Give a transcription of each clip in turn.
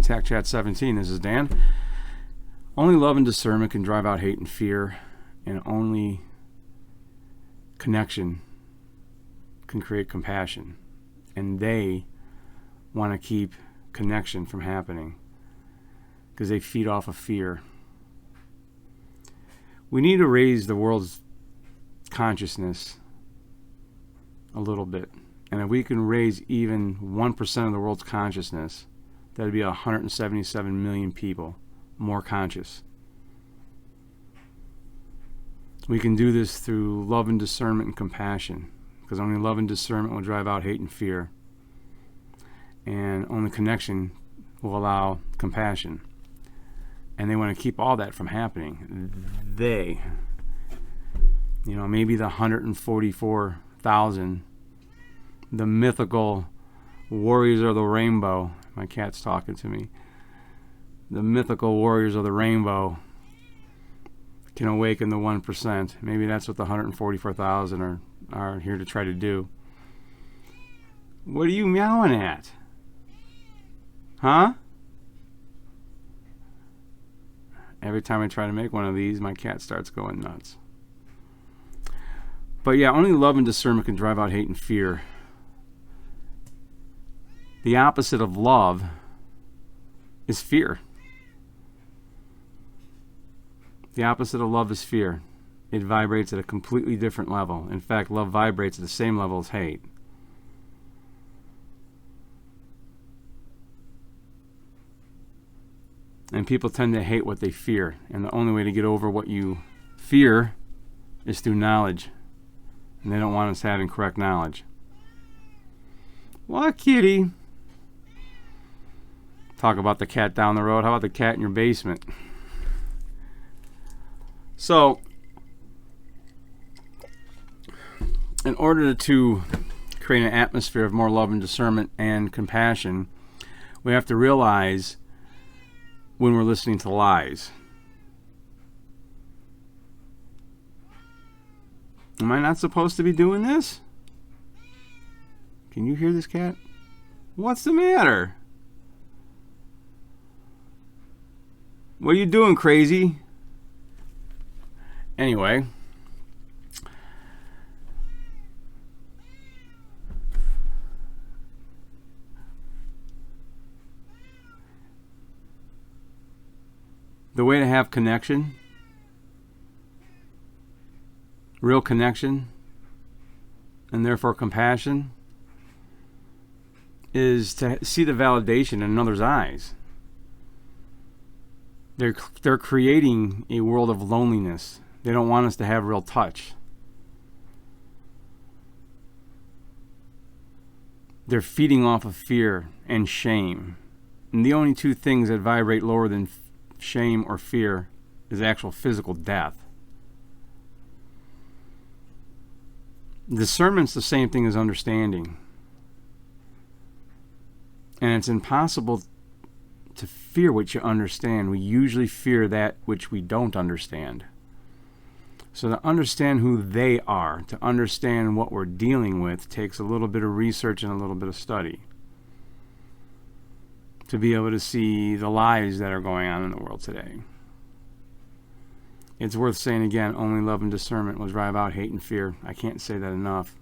Attack Chat 17. This is Dan. Only love and discernment can drive out hate and fear, and only connection can create compassion. And they want to keep connection from happening because they feed off of fear. We need to raise the world's consciousness a little bit. And if we can raise even 1% of the world's consciousness, that would be 177 million people more conscious. We can do this through love and discernment and compassion, because only love and discernment will drive out hate and fear. And only connection will allow compassion. And they want to keep all that from happening. They, maybe the 144,000, the mythical warriors of the rainbow. My cat's talking to me. The mythical warriors of the rainbow can awaken the 1%. Maybe that's what the 144,000 are here to try to do. What are you meowing at? Huh? Every time I try to make one of these, my cat starts going nuts. But yeah, only love and discernment can drive out hate and fear. The opposite of love is fear. The opposite of love is fear. It vibrates at a completely different level. In fact, love vibrates at the same level as hate. And people tend to hate what they fear. And the only way to get over what you fear is through knowledge. And they don't want us having correct knowledge. What, kitty? Talk about the cat down the road. How about the cat in your basement? So, in order to create an atmosphere of more love and discernment and compassion, we have to realize when we're listening to lies. Am I not supposed to be doing this? Can you hear this cat? What's the matter? What are you doing, crazy? Anyway, the way to have connection, real connection, and therefore compassion, is to see the validation in another's eyes. They're creating a world of loneliness. They don't want us to have real touch. They're feeding off of fear and shame. And the only two things that vibrate lower than shame or fear is actual physical death. Discernment's the same thing as understanding. And it's impossible to fear what you understand. We usually fear that which we don't understand. So to understand who they are, to understand what we're dealing with, takes a little bit of research and a little bit of study. To be able to see the lies that are going on in the world today. It's worth saying again, only love and discernment will drive out hate and fear. I can't say that enough.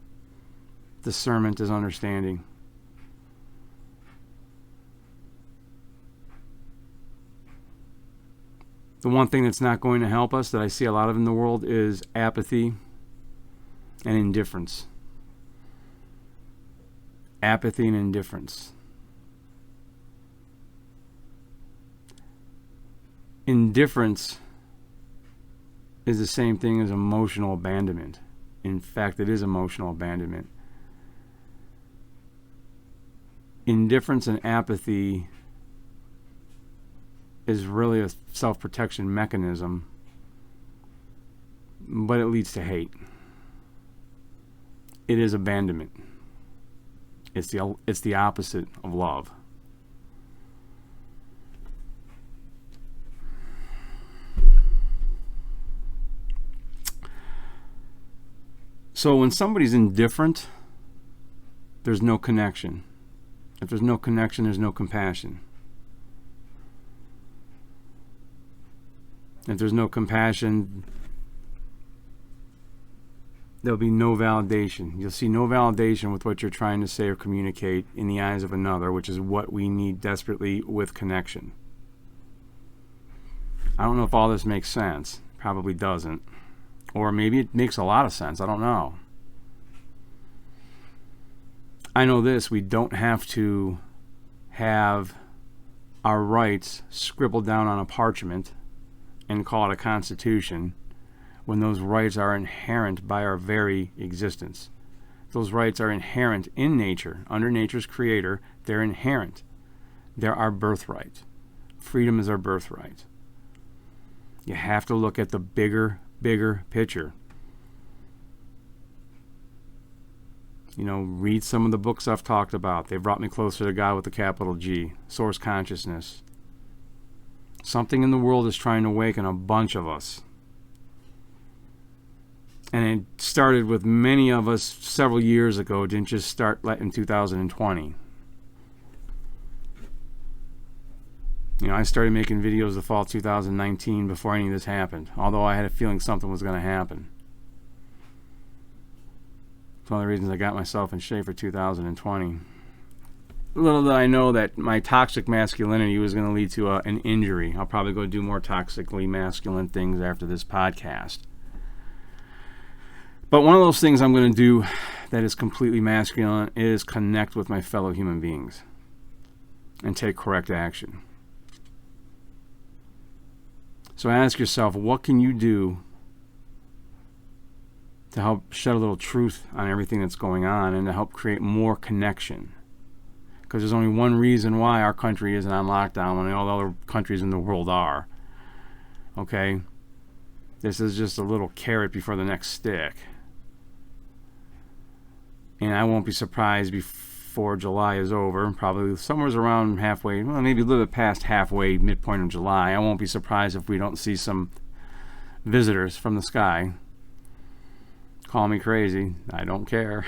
Discernment is understanding. The one thing that's not going to help us, that I see a lot of in the world, is apathy and indifference. Apathy and indifference. Indifference is the same thing as emotional abandonment. In fact, it is emotional abandonment. Indifference and apathy is really a self-protection mechanism, but it leads to hate. It is abandonment. It's the opposite of love. So when somebody's indifferent, there's no connection. If there's no connection, there's no compassion. If there's no compassion, there'll be no validation. You'll see no validation with what you're trying to say or communicate in the eyes of another, which is what we need desperately with connection. I don't know if all this makes sense. Probably doesn't. Or maybe it makes a lot of sense. I don't know. I know this. We don't have to have our rights scribbled down on a parchment and call it a constitution when those rights are inherent by our very existence. Those rights are inherent in nature, under nature's creator. They're inherent. They're our birthright. Freedom is our birthright. You have to look at the bigger picture. You know, read some of the books I've talked about. They brought me closer to God with a capital G. Source consciousness. Something in the world is trying to awaken a bunch of us. And it started with many of us several years ago. It didn't just start in 2020. You know, I started making videos the fall 2019 before any of this happened. Although I had a feeling something was going to happen. It's one of the reasons I got myself in shape for 2020. Little did I know that my toxic masculinity was going to lead to an injury. I'll probably go do more toxically masculine things after this podcast. But one of those things I'm going to do that is completely masculine is connect with my fellow human beings and take correct action. So ask yourself, what can you do to help shed a little truth on everything that's going on and to help create more connection? Because there's only one reason why our country isn't on lockdown when all the other countries in the world are. Okay? This is just a little carrot before the next stick. And I won't be surprised before July is over, probably somewhere around halfway, well, maybe a little bit past halfway, midpoint of July. I won't be surprised if we don't see some visitors from the sky. Call me crazy. I don't care.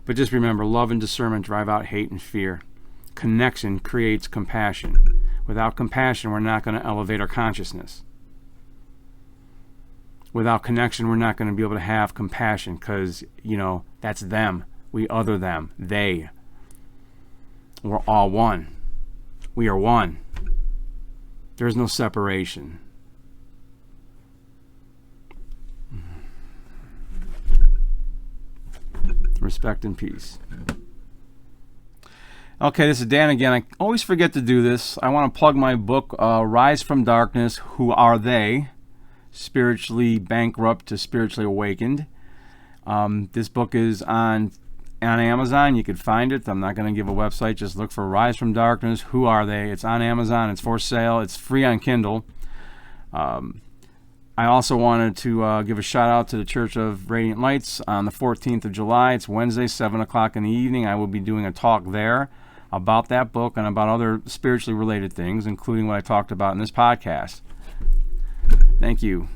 But just remember, love and discernment drive out hate and fear. Connection creates compassion. Without compassion, we're not going to elevate our consciousness. Without connection, we're not going to be able to have compassion because, you know, that's them. We other them. They. We're all one. We are one. There's no separation. Respect and peace. Okay, this is Dan again. I always forget to do this. I want to plug my book, Rise from Darkness, Who Are They? Spiritually Bankrupt to Spiritually Awakened. This book is on Amazon. You could find it. I'm not going to give a website. Just look for Rise from Darkness, Who Are They? It's on Amazon. It's for sale. It's free on Kindle. I also wanted to give a shout out to the Church of Radiant Lights on the 14th of July. It's Wednesday, 7 o'clock in the evening. I will be doing a talk there about that book and about other spiritually related things, including what I talked about in this podcast. Thank you.